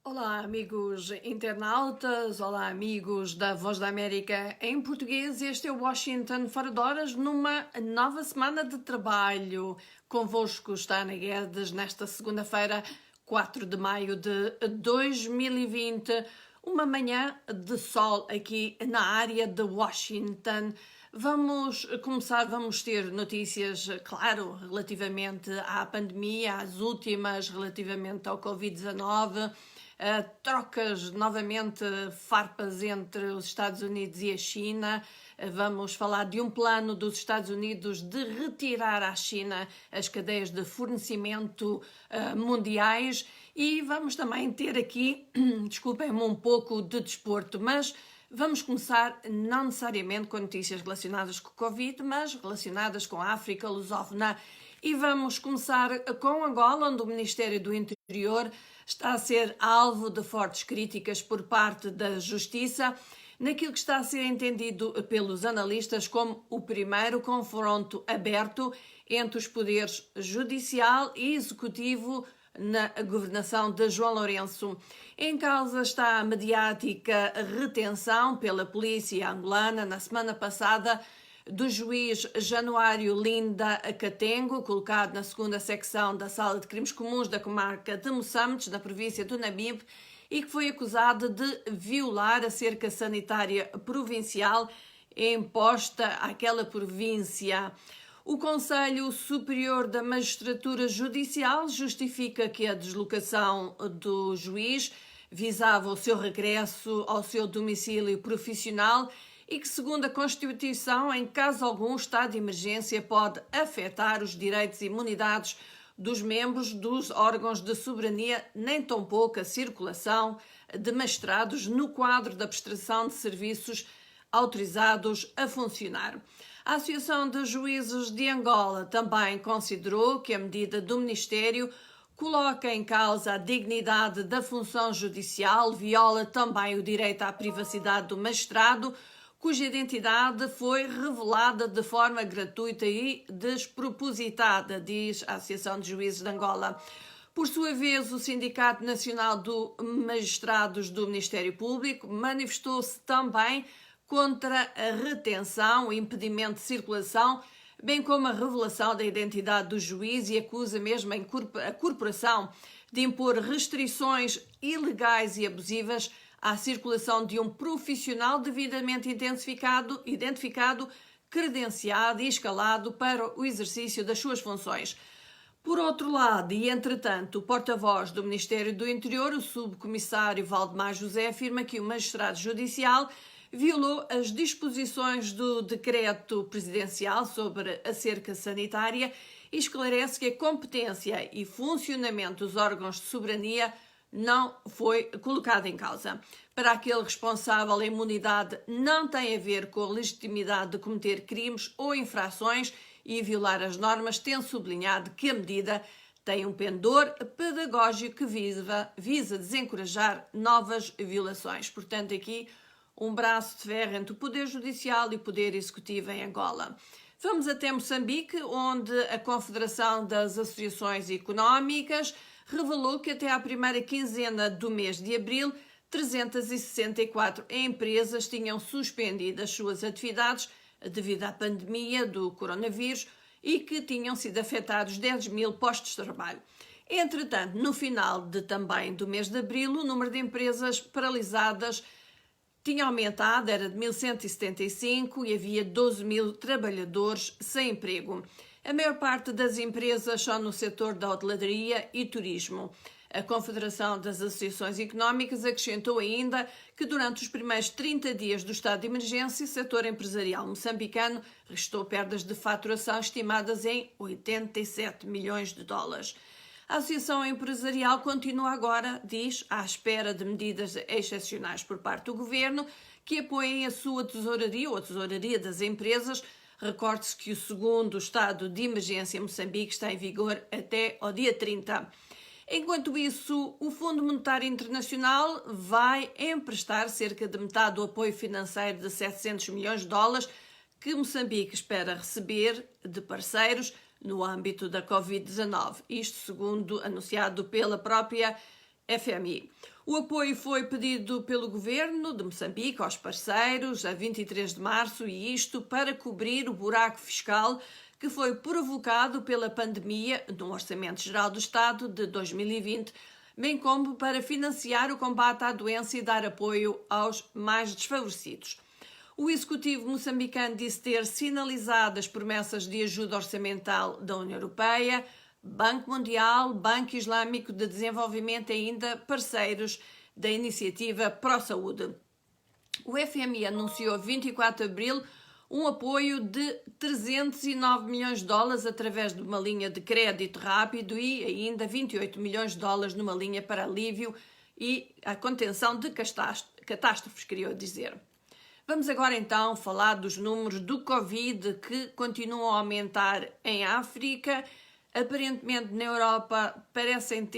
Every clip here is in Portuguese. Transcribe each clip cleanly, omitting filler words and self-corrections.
Olá, amigos internautas, olá, amigos da Voz da América em português. Este é o Washington Fora de Horas numa nova semana de trabalho. Convosco está Ana Guedes nesta segunda-feira, 4 de maio de 2020. Uma manhã de sol aqui na área de Washington. Vamos começar, vamos ter notícias, claro, relativamente à pandemia, às últimas relativamente ao Covid-19. Trocas novamente farpas entre os Estados Unidos e a China. Vamos falar de um plano dos Estados Unidos de retirar à China as cadeias de fornecimento mundiais e vamos também ter aqui, desculpem-me, um pouco de desporto, mas vamos começar não necessariamente com notícias relacionadas com o Covid, mas relacionadas com a África lusófona. E vamos começar com Angola, onde o Ministério do Interior está a ser alvo de fortes críticas por parte da Justiça, naquilo que está a ser entendido pelos analistas como o primeiro confronto aberto entre os poderes judicial e executivo na governação de João Lourenço. Em causa está a mediática retenção pela polícia angolana na semana passada do juiz Januário Linda Catengo, colocado na segunda secção da Sala de Crimes Comuns da comarca de Moçambique, na província do Namibe, e que foi acusado de violar a cerca sanitária provincial imposta àquela província. O Conselho Superior da Magistratura Judicial justifica que a deslocação do juiz visava o seu regresso ao seu domicílio profissional e que, segundo a Constituição, em caso algum, o estado de emergência pode afetar os direitos e imunidades dos membros dos órgãos de soberania, nem tampouco a circulação de magistrados no quadro da prestação de serviços autorizados a funcionar. A Associação de Juízes de Angola também considerou que a medida do Ministério coloca em causa a dignidade da função judicial, viola também o direito à privacidade do magistrado, cuja identidade foi revelada de forma gratuita e despropositada, diz a Associação de Juízes de Angola. Por sua vez, o Sindicato Nacional de Magistrados do Ministério Público manifestou-se também contra a retenção, o impedimento de circulação, bem como a revelação da identidade do juiz e acusa mesmo a corporação de impor restrições ilegais e abusivas à circulação de um profissional devidamente identificado, credenciado e escalado para o exercício das suas funções. Por outro lado, e entretanto, o porta-voz do Ministério do Interior, o subcomissário Valdemar José, afirma que o magistrado judicial violou as disposições do decreto presidencial sobre a cerca sanitária e esclarece que a competência e funcionamento dos órgãos de soberania não foi colocado em causa. Para aquele responsável, a imunidade não tem a ver com a legitimidade de cometer crimes ou infrações e violar as normas, tendo sublinhado que a medida tem um pendor pedagógico que visa desencorajar novas violações. Portanto, aqui um braço de ferro entre o Poder Judicial e o Poder Executivo em Angola. Vamos até Moçambique, onde a Confederação das Associações Económicas revelou que até à primeira quinzena do mês de abril, 364 empresas tinham suspendido as suas atividades devido à pandemia do coronavírus e que tinham sido afetados 10 mil postos de trabalho. Entretanto, no final também do mês de abril, o número de empresas paralisadas tinha aumentado, era de 1.175 e havia 12 mil trabalhadores sem emprego. A maior parte das empresas são no setor da hotelaria e turismo. A Confederação das Associações Económicas acrescentou ainda que durante os primeiros 30 dias do estado de emergência, o setor empresarial moçambicano registrou perdas de faturação estimadas em 87 milhões de dólares. A Associação Empresarial continua agora, diz, à espera de medidas excepcionais por parte do Governo que apoiem a sua tesouraria ou a tesouraria das empresas. Recorde-se que o segundo estado de emergência em Moçambique está em vigor até ao dia 30. Enquanto isso, o Fundo Monetário Internacional vai emprestar cerca de metade do apoio financeiro de 700 milhões de dólares que Moçambique espera receber de parceiros no âmbito da Covid-19. Isto segundo anunciado pela própria FMI. O apoio foi pedido pelo governo de Moçambique aos parceiros a 23 de março e isto para cobrir o buraco fiscal que foi provocado pela pandemia no Orçamento Geral do Estado de 2020, bem como para financiar o combate à doença e dar apoio aos mais desfavorecidos. O executivo moçambicano disse ter sinalizado as promessas de ajuda orçamental da União Europeia, Banco Mundial, Banco Islâmico de Desenvolvimento e ainda parceiros da Iniciativa Pró-Saúde. O FMI anunciou 24 de abril um apoio de 309 milhões de dólares através de uma linha de crédito rápido e ainda 28 milhões de dólares numa linha para alívio e a contenção de catástrofes, queria dizer. Vamos agora então falar dos números do Covid que continuam a aumentar em África. Aparentemente na Europa parecem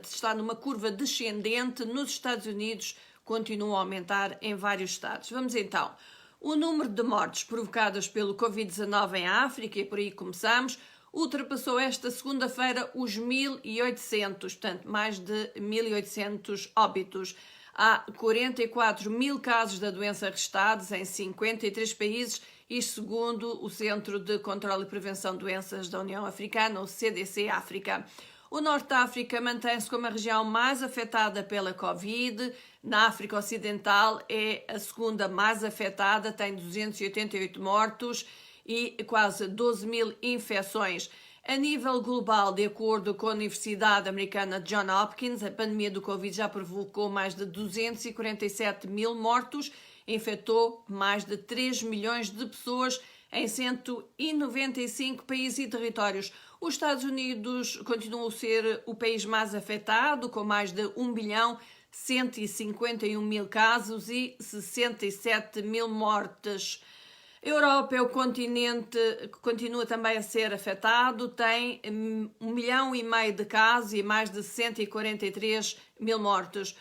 estar numa curva descendente, nos Estados Unidos continuam a aumentar em vários estados. Vamos então, o número de mortes provocadas pelo Covid-19 em África, e por aí começamos, ultrapassou esta segunda-feira os 1.800, portanto mais de 1.800 óbitos. Há 44 mil casos da doença registrados em 53 países, isto segundo o Centro de Controlo e Prevenção de Doenças da União Africana, o CDC África. O Norte de África mantém-se como a região mais afetada pela Covid. Na África Ocidental é a segunda mais afetada, tem 288 mortos e quase 12 mil infecções. A nível global, de acordo com a Universidade Americana Johns Hopkins, a pandemia do Covid já provocou mais de 247 mil mortos, infectou mais de 3 milhões de pessoas em 195 países e territórios. Os Estados Unidos continuam a ser o país mais afetado, com mais de 1 bilhão 151 mil casos e 67 mil mortes. A Europa é o continente que continua também a ser afetado, tem 1,5 milhão de casos e mais de 143 mil mortos.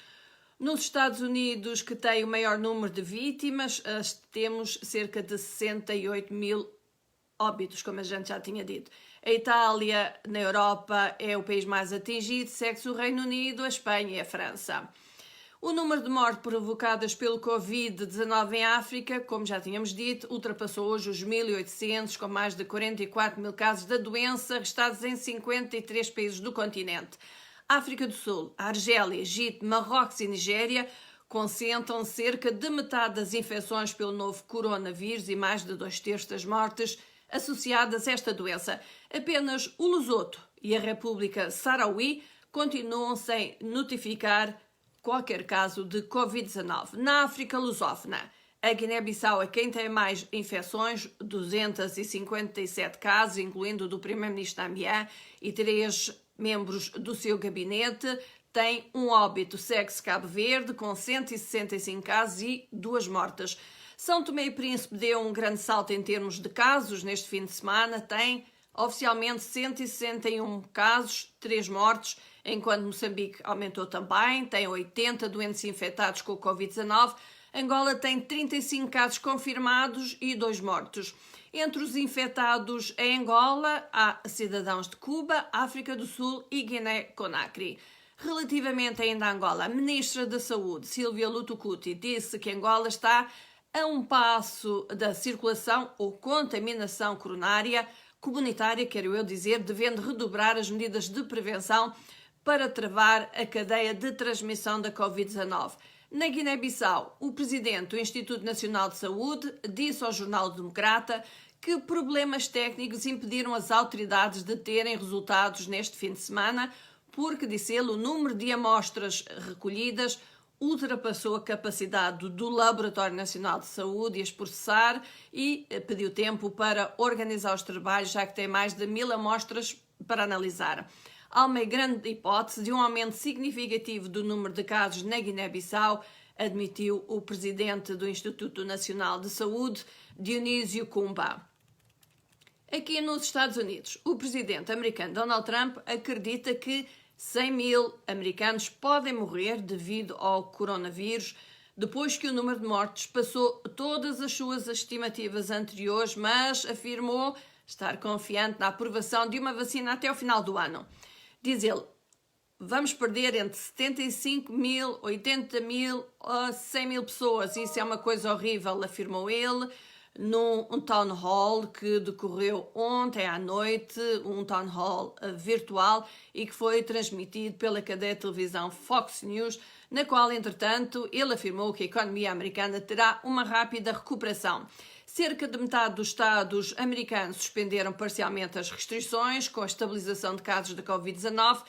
Nos Estados Unidos, que tem o maior número de vítimas, temos cerca de 68 mil óbitos, como a gente já tinha dito. A Itália, na Europa, é o país mais atingido, segue-se o Reino Unido, a Espanha e a França. O número de mortes provocadas pelo Covid-19 em África, como já tínhamos dito, ultrapassou hoje os 1.800, com mais de 44 mil casos da doença, registrados em 53 países do continente. África do Sul, Argélia, Egito, Marrocos e Nigéria concentram cerca de metade das infecções pelo novo coronavírus e mais de 2/3 das mortes associadas a esta doença. Apenas o Lesoto e a República Saharaui continuam sem notificar qualquer caso de Covid-19. Na África lusófona, a Guiné-Bissau é quem tem mais infecções, 257 casos, incluindo o do primeiro-ministro Namibiá e 3 membros do seu gabinete. Tem um óbito, segue-se Cabo Verde, com 165 casos e 2 mortes. São Tomé e Príncipe deu um grande salto em termos de casos neste fim de semana, tem oficialmente 161 casos, 3 mortes, enquanto Moçambique aumentou também, tem 80 doentes infectados com o Covid-19. Angola tem 35 casos confirmados e 2 mortos. Entre os infectados em Angola, há cidadãos de Cuba, África do Sul e Guiné-Conakry. Relativamente ainda a Angola, a Ministra da Saúde, Silvia Lutucuti, disse que Angola está a um passo da circulação ou contaminação coronária comunitária, quero eu dizer, devendo redobrar as medidas de prevenção para travar a cadeia de transmissão da Covid-19. Na Guiné-Bissau, o presidente do Instituto Nacional de Saúde disse ao Jornal Democrata que problemas técnicos impediram as autoridades de terem resultados neste fim de semana, porque, disse ele, o número de amostras recolhidas ultrapassou a capacidade do Laboratório Nacional de Saúde de as processar e pediu tempo para organizar os trabalhos, já que tem mais de 1000 amostras para analisar. Há uma grande hipótese de um aumento significativo do número de casos na Guiné-Bissau, admitiu o presidente do Instituto Nacional de Saúde, Dionísio Kumba. Aqui nos Estados Unidos, o presidente americano Donald Trump acredita que 100 mil americanos podem morrer devido ao coronavírus, depois que o número de mortes passou todas as suas estimativas anteriores, mas afirmou estar confiante na aprovação de uma vacina até ao final do ano. Diz ele, vamos perder entre 75 mil, 80 mil a 100 mil pessoas. Isso é uma coisa horrível, afirmou ele, num town hall que decorreu ontem à noite, um town hall virtual e que foi transmitido pela cadeia de televisão Fox News, na qual, entretanto, ele afirmou que a economia americana terá uma rápida recuperação. Cerca de metade dos estados americanos suspenderam parcialmente as restrições com a estabilização de casos de Covid-19,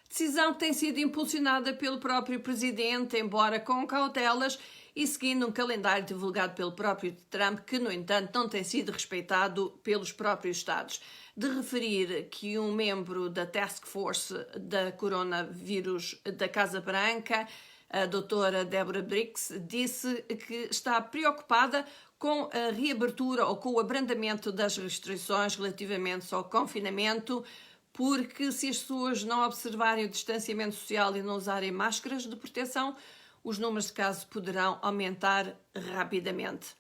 decisão que tem sido impulsionada pelo próprio presidente, embora com cautelas e seguindo um calendário divulgado pelo próprio Trump, que, no entanto, não tem sido respeitado pelos próprios estados. De referir que um membro da Task Force da Coronavírus da Casa Branca, a doutora Deborah Birx, disse que está preocupada com a reabertura ou com o abrandamento das restrições relativamente ao confinamento, porque se as pessoas não observarem o distanciamento social e não usarem máscaras de proteção, os números de casos poderão aumentar rapidamente.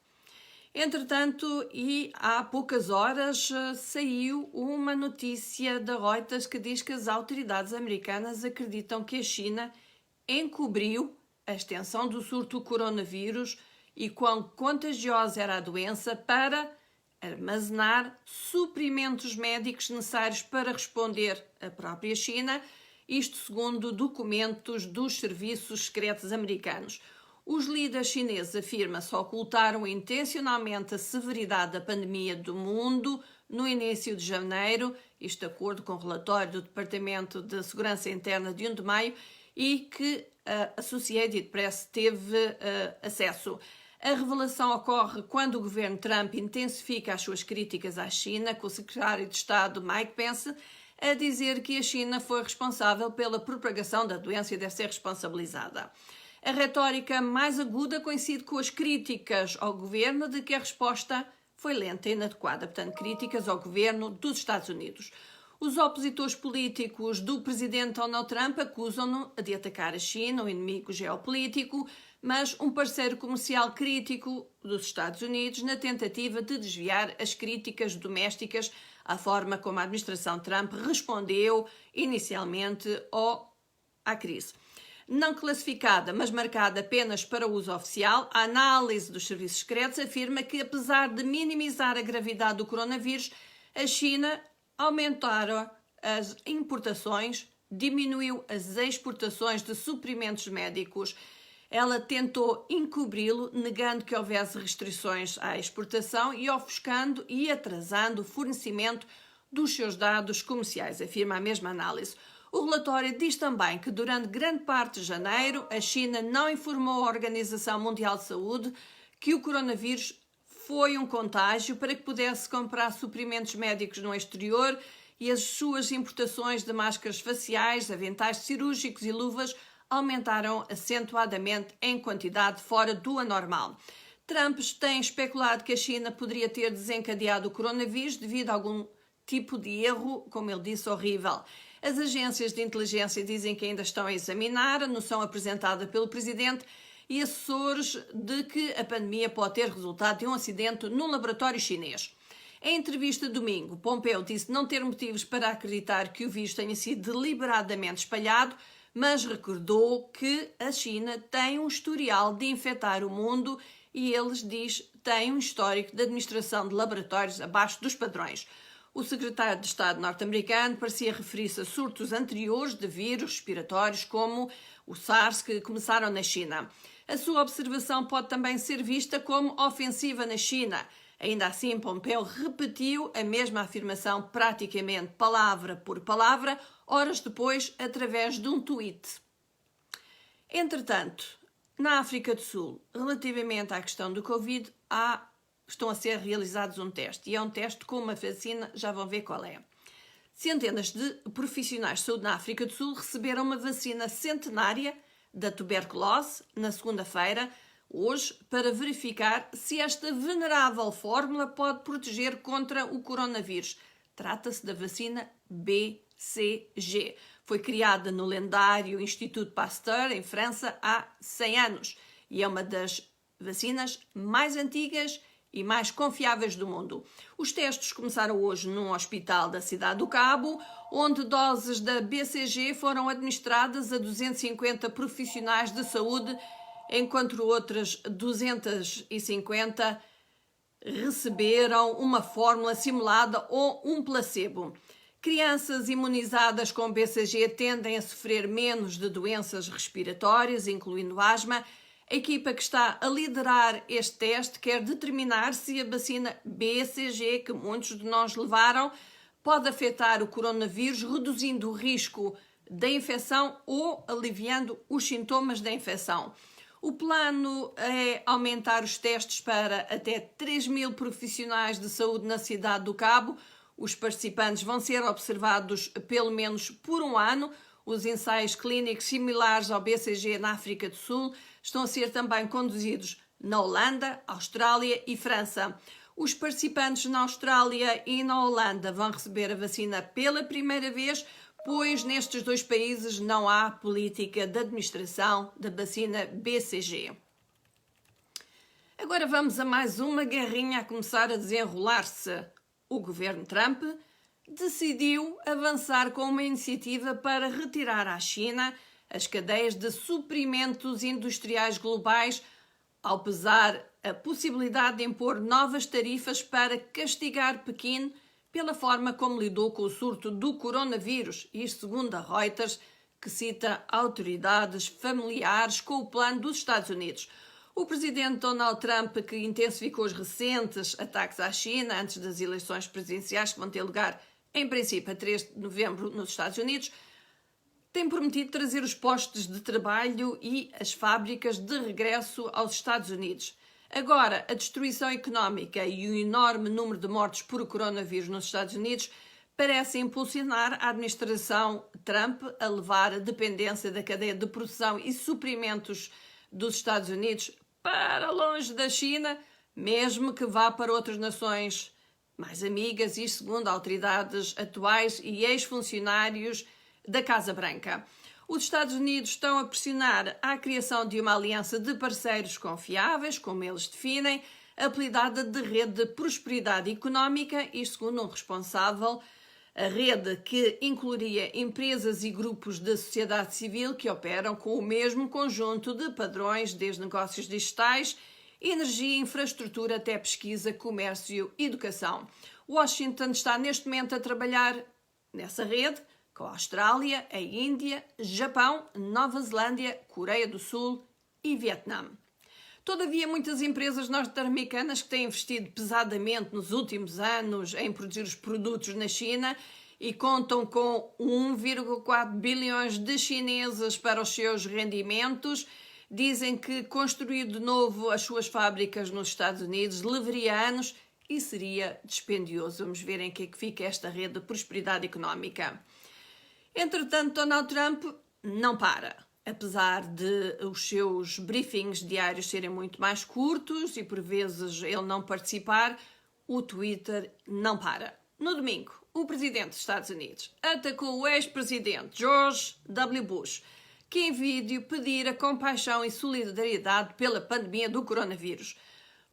Entretanto, e há poucas horas, saiu uma notícia da Reuters que diz que as autoridades americanas acreditam que a China encobriu a extensão do surto do coronavírus e quão contagiosa era a doença para armazenar suprimentos médicos necessários para responder à própria China, isto segundo documentos dos serviços secretos americanos. Os líderes chineses afirmam-se ocultaram intencionalmente a severidade da pandemia do mundo no início de janeiro, isto de acordo com o relatório do Departamento de Segurança Interna de 1 de maio, e que a Associated Press teve acesso. A revelação ocorre quando o governo Trump intensifica as suas críticas à China, com o secretário de Estado Mike Pence a dizer que a China foi responsável pela propagação da doença e deve ser responsabilizada. A retórica mais aguda coincide com as críticas ao governo de que a resposta foi lenta e inadequada, portanto, críticas ao governo dos Estados Unidos. Os opositores políticos do presidente Donald Trump acusam-no de atacar a China, um inimigo geopolítico, mas um parceiro comercial crítico dos Estados Unidos na tentativa de desviar as críticas domésticas à forma como a administração Trump respondeu inicialmente à crise. Não classificada, mas marcada apenas para uso oficial, a análise dos serviços secretos afirma que, apesar de minimizar a gravidade do coronavírus, a China aumentaram as importações, diminuiu as exportações de suprimentos médicos. Ela tentou encobri-lo, negando que houvesse restrições à exportação e ofuscando e atrasando o fornecimento dos seus dados comerciais, afirma a mesma análise. O relatório diz também que durante grande parte de janeiro a China não informou a Organização Mundial de Saúde que o coronavírus foi um contágio para que pudesse comprar suprimentos médicos no exterior e as suas importações de máscaras faciais, aventais cirúrgicos e luvas aumentaram acentuadamente em quantidade fora do anormal. Trump tem especulado que a China poderia ter desencadeado o coronavírus devido a algum tipo de erro, como ele disse, horrível. As agências de inteligência dizem que ainda estão a examinar a noção apresentada pelo presidente e assessores de que a pandemia pode ter resultado de um acidente num laboratório chinês. Em entrevista domingo, Pompeo disse não ter motivos para acreditar que o vírus tenha sido deliberadamente espalhado, mas recordou que a China tem um historial de infectar o mundo e eles, diz, têm um histórico de administração de laboratórios abaixo dos padrões. O secretário de Estado norte-americano parecia referir-se a surtos anteriores de vírus respiratórios como o SARS que começaram na China. A sua observação pode também ser vista como ofensiva na China. Ainda assim, Pompeo repetiu a mesma afirmação praticamente palavra por palavra, horas depois, através de um tweet. Entretanto, na África do Sul, relativamente à questão do Covid, estão a ser realizados um teste. E é um teste com uma vacina, já vão ver qual é. Centenas de profissionais de saúde na África do Sul receberam uma vacina centenária da tuberculose na segunda-feira, hoje, para verificar se esta venerável fórmula pode proteger contra o coronavírus. Trata-se da vacina BCG. Foi criada no lendário Instituto Pasteur, em França, há 100 anos. E é uma das vacinas mais antigas e mais confiáveis do mundo. Os testes começaram hoje num hospital da cidade do Cabo, onde doses da BCG foram administradas a 250 profissionais de saúde, enquanto outras 250 receberam uma fórmula simulada ou um placebo. Crianças imunizadas com BCG tendem a sofrer menos de doenças respiratórias, incluindo asma. A equipa que está a liderar este teste quer determinar se a vacina BCG, que muitos de nós levaram, pode afetar o coronavírus, reduzindo o risco da infecção ou aliviando os sintomas da infecção. O plano é aumentar os testes para até 3.000 profissionais de saúde na cidade do Cabo. Os participantes vão ser observados pelo menos por um ano. Os ensaios clínicos similares ao BCG na África do Sul estão a ser também conduzidos na Holanda, Austrália e França. Os participantes na Austrália e na Holanda vão receber a vacina pela primeira vez, pois nestes dois países não há política de administração da vacina BCG. Agora vamos a mais uma guerrinha a começar a desenrolar-se. O governo Trump decidiu avançar com uma iniciativa para retirar à China as cadeias de suprimentos industriais globais, ao pesar a possibilidade de impor novas tarifas para castigar Pequim pela forma como lidou com o surto do coronavírus, isto segundo a Reuters, que cita autoridades familiares com o plano dos Estados Unidos. O presidente Donald Trump, que intensificou os recentes ataques à China antes das eleições presidenciais que vão ter lugar, em princípio, a 3 de novembro nos Estados Unidos, tem prometido trazer os postos de trabalho e as fábricas de regresso aos Estados Unidos. Agora, a destruição económica e o enorme número de mortes por coronavírus nos Estados Unidos parecem impulsionar a administração Trump a levar a dependência da cadeia de produção e suprimentos dos Estados Unidos para longe da China, mesmo que vá para outras nações mais amigas, e segundo autoridades atuais e ex-funcionários da Casa Branca. Os Estados Unidos estão a pressionar a criação de uma aliança de parceiros confiáveis, como eles definem, apelidada de Rede de Prosperidade Económica, e segundo um responsável, a rede que incluiria empresas e grupos da sociedade civil que operam com o mesmo conjunto de padrões, desde negócios digitais, energia, infraestrutura até pesquisa, comércio e educação. Washington está neste momento a trabalhar nessa rede com a Austrália, a Índia, Japão, Nova Zelândia, Coreia do Sul e Vietnã. Todavia, muitas empresas norte-americanas que têm investido pesadamente nos últimos anos em produzir os produtos na China e contam com 1,4 bilhões de chineses para os seus rendimentos, dizem que construir de novo as suas fábricas nos Estados Unidos levaria anos e seria dispendioso. Vamos ver em que é que fica esta rede de prosperidade económica. Entretanto, Donald Trump não para. Apesar de os seus briefings diários serem muito mais curtos e por vezes ele não participar, o Twitter não para. No domingo, o presidente dos Estados Unidos atacou o ex-presidente George W. Bush, que em vídeo pedira compaixão e solidariedade pela pandemia do coronavírus.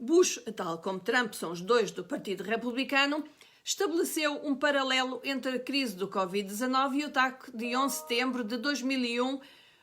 Bush, tal como Trump, são os dois do Partido Republicano, estabeleceu um paralelo entre a crise do Covid-19 e o ataque de 11 de setembro de 2001,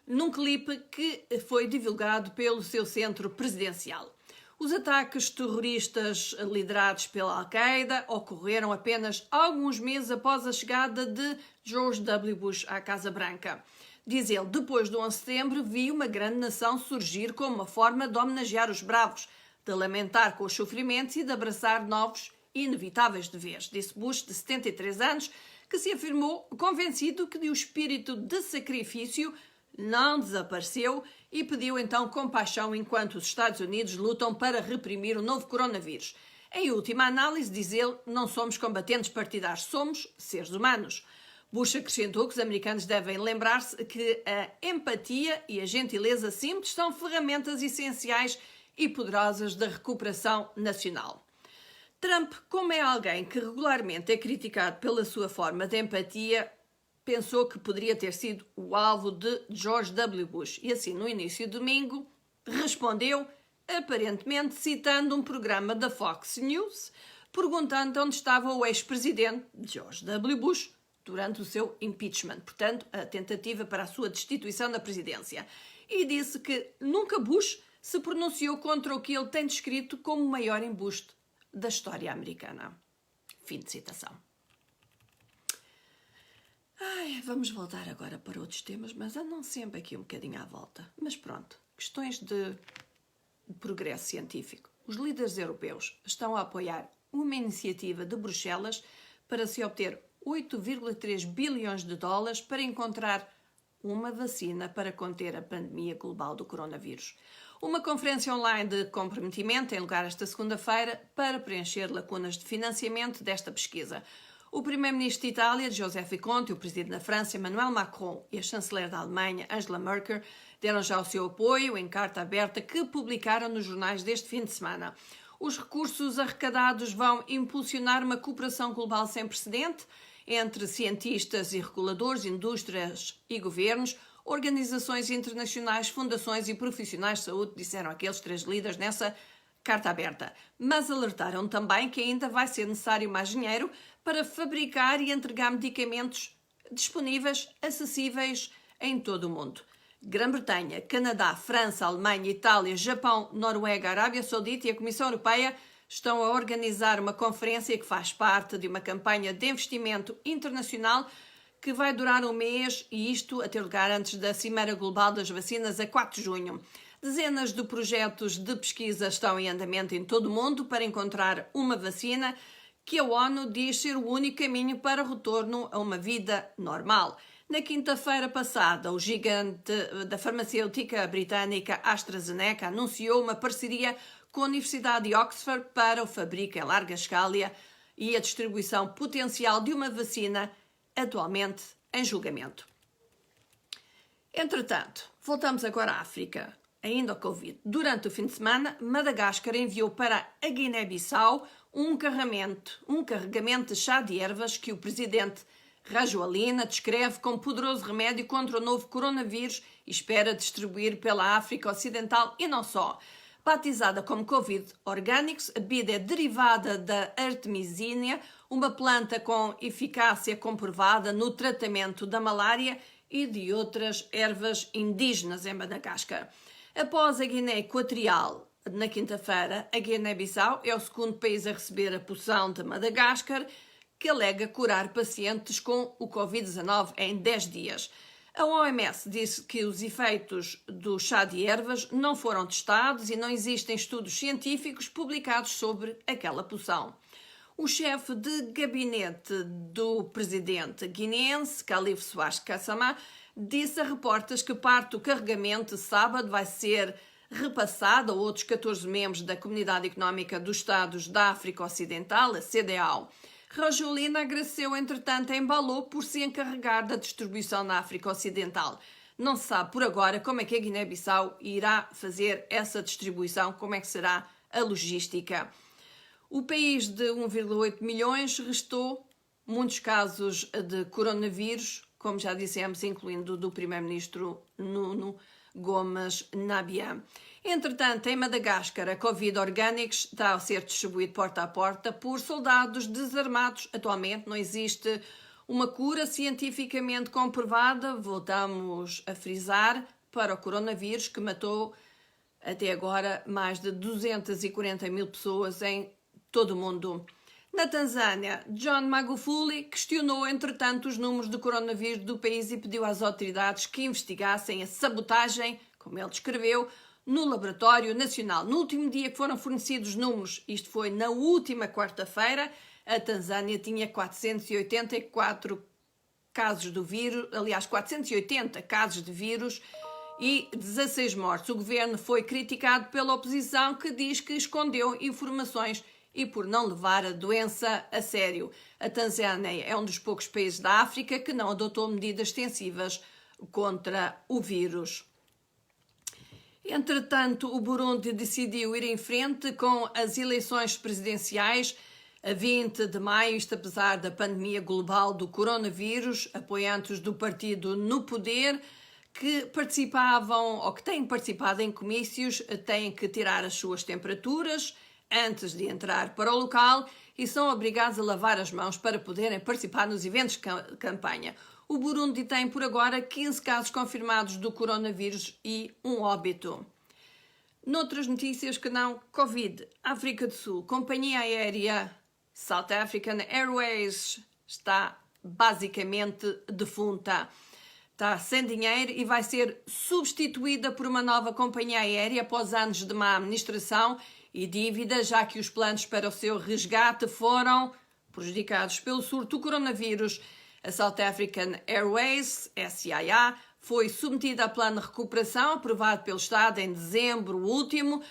num clipe que foi divulgado pelo seu centro presidencial. Os ataques terroristas liderados pela Al-Qaeda ocorreram apenas alguns meses após a chegada de George W. Bush à Casa Branca. Diz ele, depois do 11 de setembro, vi uma grande nação surgir como uma forma de homenagear os bravos, de lamentar com os sofrimentos e de abraçar novos e inevitáveis deveres, disse Bush, de 73 anos, que se afirmou convencido que o espírito de sacrifício não desapareceu e pediu então compaixão enquanto os Estados Unidos lutam para reprimir o novo coronavírus. Em última análise, diz ele, não somos combatentes partidários, somos seres humanos. Bush acrescentou que os americanos devem lembrar-se que a empatia e a gentileza simples são ferramentas essenciais e poderosas da recuperação nacional. Trump, como é alguém que regularmente é criticado pela sua forma de empatia, pensou que poderia ter sido o alvo de George W. Bush e assim, no início de domingo, respondeu aparentemente citando um programa da Fox News, perguntando onde estava o ex-presidente George W. Bush durante o seu impeachment, portanto, a tentativa para a sua destituição da presidência. E disse que nunca Bush se pronunciou contra o que ele tem descrito como o maior embuste da história americana. Fim de citação. Vamos voltar agora para outros temas, mas andam sempre aqui um bocadinho à volta. Mas pronto, questões de progresso científico. Os líderes europeus estão a apoiar uma iniciativa de Bruxelas para se obter 8,3 bilhões de dólares para encontrar uma vacina para conter a pandemia global do coronavírus. Uma conferência online de comprometimento tem lugar esta segunda-feira para preencher lacunas de financiamento desta pesquisa. O primeiro-ministro de Itália, Giuseppe Conte, o presidente da França, Emmanuel Macron, e a chanceler da Alemanha, Angela Merkel, deram já o seu apoio em carta aberta que publicaram nos jornais deste fim de semana. Os recursos arrecadados vão impulsionar uma cooperação global sem precedente entre cientistas e reguladores, indústrias e governos, organizações internacionais, fundações e profissionais de saúde, disseram aqueles 3 líderes nessa carta aberta. Mas alertaram também que ainda vai ser necessário mais dinheiro para fabricar e entregar medicamentos disponíveis, acessíveis em todo o mundo. Grã-Bretanha, Canadá, França, Alemanha, Itália, Japão, Noruega, Arábia Saudita e a Comissão Europeia estão a organizar uma conferência que faz parte de uma campanha de investimento internacional que vai durar um mês e isto a ter lugar antes da Cimeira Global das Vacinas a 4 de junho. Dezenas de projetos de pesquisa estão em andamento em todo o mundo para encontrar uma vacina que a ONU diz ser o único caminho para o retorno a uma vida normal. Na quinta-feira passada, o gigante da farmacêutica britânica AstraZeneca anunciou uma parceria com a Universidade de Oxford para o fabrico em larga escala e a distribuição potencial de uma vacina atualmente em julgamento. Entretanto, voltamos agora à África, ainda ao Covid. Durante o fim de semana, Madagascar enviou para a Guiné-Bissau um carregamento de chá de ervas que o presidente Rajoelina descreve como poderoso remédio contra o novo coronavírus e espera distribuir pela África Ocidental e não só. Batizada como Covid Organics, a bebida é derivada da artemisínia, uma planta com eficácia comprovada no tratamento da malária e de outras ervas indígenas em Madagascar. Após a Guiné Equatorial, na quinta-feira, a Guiné-Bissau é o segundo país a receber a poção de Madagascar, que alega curar pacientes com o Covid-19 em 10 dias. A OMS disse que os efeitos do chá de ervas não foram testados e não existem estudos científicos publicados sobre aquela poção. O chefe de gabinete do presidente guineense, Khalif Soares Gassama, disse a repórteres que parte do carregamento de sábado vai ser repassado a outros 14 membros da Comunidade Económica dos Estados da África Ocidental, a CEDEAO. Rajoelina agradeceu, entretanto, a Embalou por se encarregar da distribuição na África Ocidental. Não se sabe por agora como é que a Guiné-Bissau irá fazer essa distribuição, como é que será a logística. O país de 1,8 milhões restou muitos casos de coronavírus, como já dissemos, incluindo do primeiro-ministro Nuno Gomes Nabia. Entretanto, em Madagascar, a Covid Organics está a ser distribuído porta a porta por soldados desarmados. Atualmente não existe uma cura cientificamente comprovada, voltamos a frisar, para o coronavírus, que matou até agora mais de 240 mil pessoas em todo o mundo. Na Tanzânia, John Magufuli questionou, entretanto, os números do coronavírus do país e pediu às autoridades que investigassem a sabotagem, como ele descreveu, no Laboratório Nacional. No último dia que foram fornecidos números, isto foi na última quarta-feira, a Tanzânia tinha 484 casos do vírus, aliás, 480 casos de vírus e 16 mortes. O governo foi criticado pela oposição, que diz que escondeu informações e por não levar a doença a sério. A Tanzânia é um dos poucos países da África que não adotou medidas extensivas contra o vírus. Entretanto, o Burundi decidiu ir em frente com as eleições presidenciais a 20 de maio, isto apesar da pandemia global do coronavírus. Apoiantes do partido no poder que participavam ou que têm participado em comícios têm que tirar as suas temperaturas antes de entrar para o local e são obrigados a lavar as mãos para poderem participar nos eventos de campanha. O Burundi tem, por agora, 15 casos confirmados do coronavírus e um óbito. Noutras notícias que não Covid, África do Sul, companhia aérea South African Airways está basicamente defunta. Está sem dinheiro e vai ser substituída por uma nova companhia aérea após anos de má administração e dívida, já que os planos para o seu resgate foram prejudicados pelo surto do coronavírus. A South African Airways, SAA, foi submetida a plano de recuperação aprovado pelo Estado em dezembro último,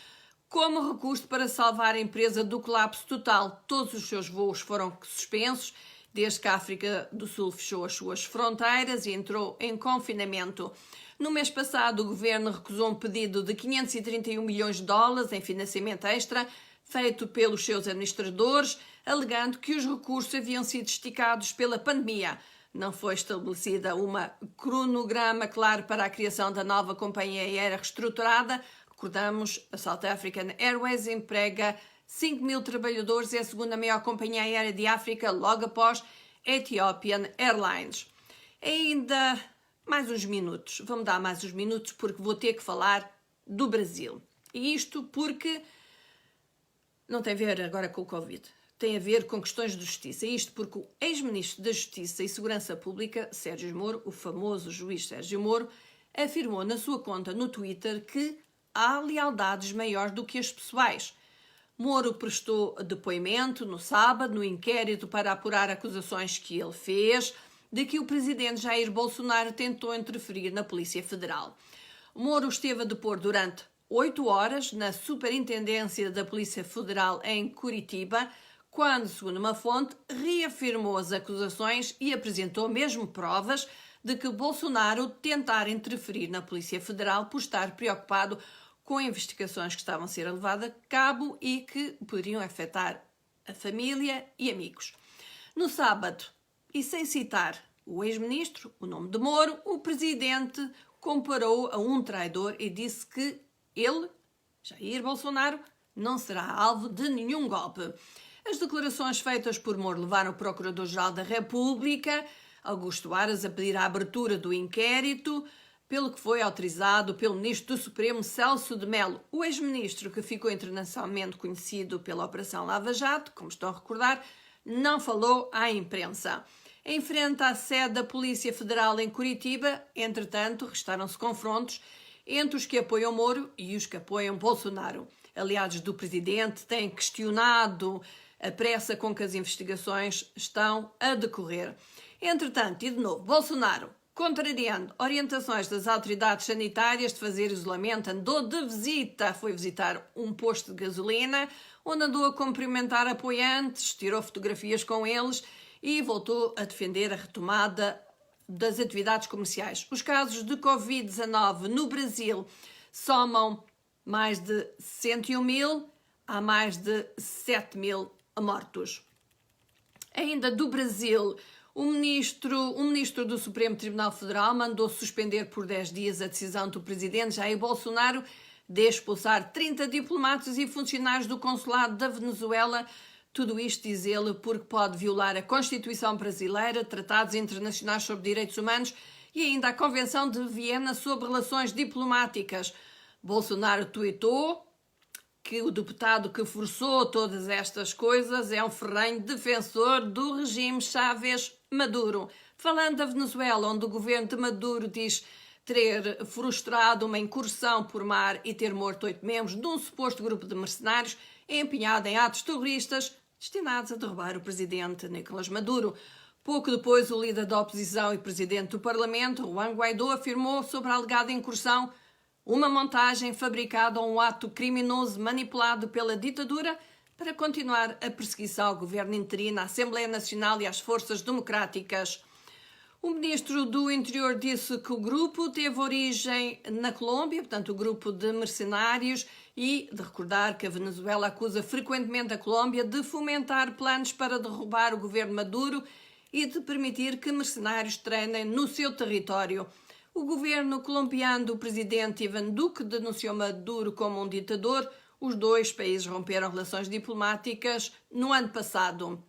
como recurso para salvar a empresa do colapso total. Todos os seus voos foram suspensos desde que a África do Sul fechou as suas fronteiras e entrou em confinamento. No mês passado, o governo recusou um pedido de 531 milhões de dólares em financiamento extra feito pelos seus administradores, alegando que os recursos haviam sido esticados pela pandemia. Não foi estabelecida uma cronograma claro para a criação da nova companhia aérea reestruturada. Recordamos, a South African Airways emprega 5 mil trabalhadores e é a segunda maior companhia aérea de África, logo após Ethiopian Airlines. Ainda mais uns minutos, vamos dar mais uns minutos porque vou ter que falar do Brasil. E isto porque não tem a ver agora com o Covid, tem a ver com questões de justiça. Isto porque o ex-ministro da Justiça e Segurança Pública, Sérgio Moro, o famoso juiz Sérgio Moro, afirmou na sua conta no Twitter que há lealdades maiores do que as pessoais. Moro prestou depoimento no sábado no inquérito para apurar acusações que ele fez de que o presidente Jair Bolsonaro tentou interferir na Polícia Federal. Moro esteve a depor durante 8 horas na Superintendência da Polícia Federal em Curitiba, quando, segundo uma fonte, reafirmou as acusações e apresentou mesmo provas de que Bolsonaro tentara interferir na Polícia Federal por estar preocupado com investigações que estavam a ser levadas a cabo e que poderiam afetar a família e amigos. No sábado, e sem citar o ex-ministro, o nome de Moro, o presidente comparou a um traidor e disse que ele, Jair Bolsonaro, não será alvo de nenhum golpe. As declarações feitas por Moro levaram o Procurador-Geral da República, Augusto Aras, a pedir a abertura do inquérito, pelo que foi autorizado pelo Ministro do Supremo, Celso de Mello, o ex-ministro que ficou internacionalmente conhecido pela Operação Lava Jato, como estão a recordar, não falou à imprensa. Em frente à sede da Polícia Federal em Curitiba, entretanto, restaram-se confrontos entre os que apoiam Moro e os que apoiam Bolsonaro. Aliados do presidente têm questionado a pressa com que as investigações estão a decorrer. Entretanto, e de novo, Bolsonaro, contrariando orientações das autoridades sanitárias de fazer isolamento, andou de visita, foi visitar um posto de gasolina, onde andou a cumprimentar apoiantes, tirou fotografias com eles e voltou a defender a retomada das atividades comerciais. Os casos de Covid-19 no Brasil somam mais de 101 mil, há mais de 7 mil mortos. Ainda do Brasil, o ministro do Supremo Tribunal Federal mandou suspender por 10 dias a decisão do presidente Jair Bolsonaro de expulsar 30 diplomatas e funcionários do consulado da Venezuela. Tudo isto, diz ele, porque pode violar a Constituição brasileira, tratados internacionais sobre direitos humanos e ainda a Convenção de Viena sobre relações diplomáticas. Bolsonaro tuitou que o deputado que forçou todas estas coisas é um ferrenho defensor do regime Chávez Maduro. Falando da Venezuela, onde o governo de Maduro diz ter frustrado uma incursão por mar e ter morto 8 membros de um suposto grupo de mercenários empenhado em atos terroristas destinados a derrubar o presidente Nicolás Maduro. Pouco depois, o líder da oposição e presidente do Parlamento, Juan Guaidó, afirmou sobre a alegada incursão uma montagem fabricada ou um ato criminoso manipulado pela ditadura para continuar a perseguição ao governo interino, à Assembleia Nacional e às forças democráticas. O ministro do Interior disse que o grupo teve origem na Colômbia, portanto o grupo de mercenários, e de recordar que a Venezuela acusa frequentemente a Colômbia de fomentar planos para derrubar o governo Maduro e de permitir que mercenários treinem no seu território. O governo colombiano do presidente Ivan Duque denunciou Maduro como um ditador. Os dois países romperam relações diplomáticas no ano passado.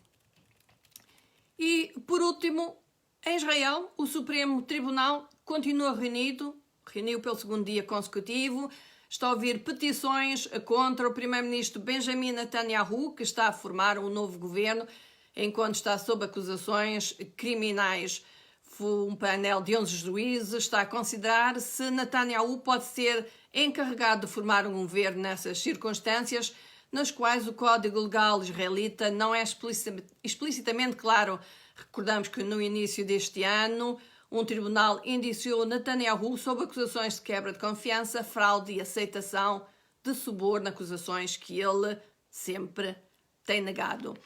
E, por último, em Israel, o Supremo Tribunal continua reuniu pelo segundo dia consecutivo. Está a ouvir petições contra o primeiro-ministro Benjamin Netanyahu, que está a formar um novo governo, enquanto está sob acusações criminais. Um painel de 11 juízes está a considerar se Netanyahu pode ser encarregado de formar um governo nessas circunstâncias, nas quais o Código Legal israelita não é explicitamente claro. Recordamos que no início deste ano, um tribunal indiciou Netanyahu sob acusações de quebra de confiança, fraude e aceitação de suborno, acusações que ele sempre tem negado.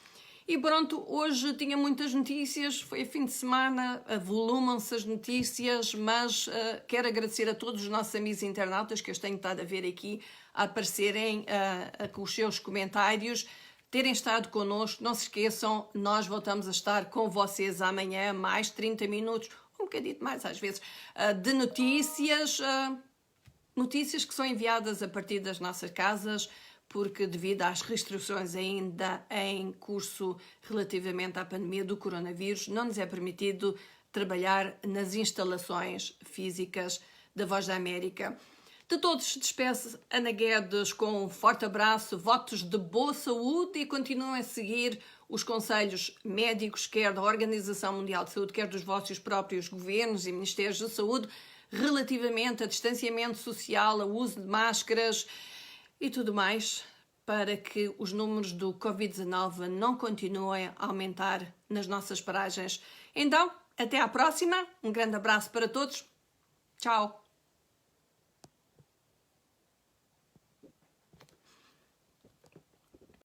E pronto, hoje tinha muitas notícias, foi fim de semana, avolumam-se as notícias, mas quero agradecer a todos os nossos amigos internautas que eu tenho estado a ver aqui, a aparecerem com os seus comentários, terem estado connosco. Não se esqueçam, nós voltamos a estar com vocês amanhã, mais 30 minutos, um bocadinho mais às vezes, de notícias que são enviadas a partir das nossas casas, porque devido às restrições ainda em curso relativamente à pandemia do coronavírus, não nos é permitido trabalhar nas instalações físicas da Voz da América. De todos se despeço Ana Guedes com um forte abraço, votos de boa saúde e continuem a seguir os conselhos médicos, quer da Organização Mundial de Saúde, quer dos vossos próprios governos e ministérios de saúde, relativamente a distanciamento social, ao uso de máscaras e tudo mais, para que os números do Covid-19 não continuem a aumentar nas nossas paragens. Então, até à próxima. Um grande abraço para todos. Tchau.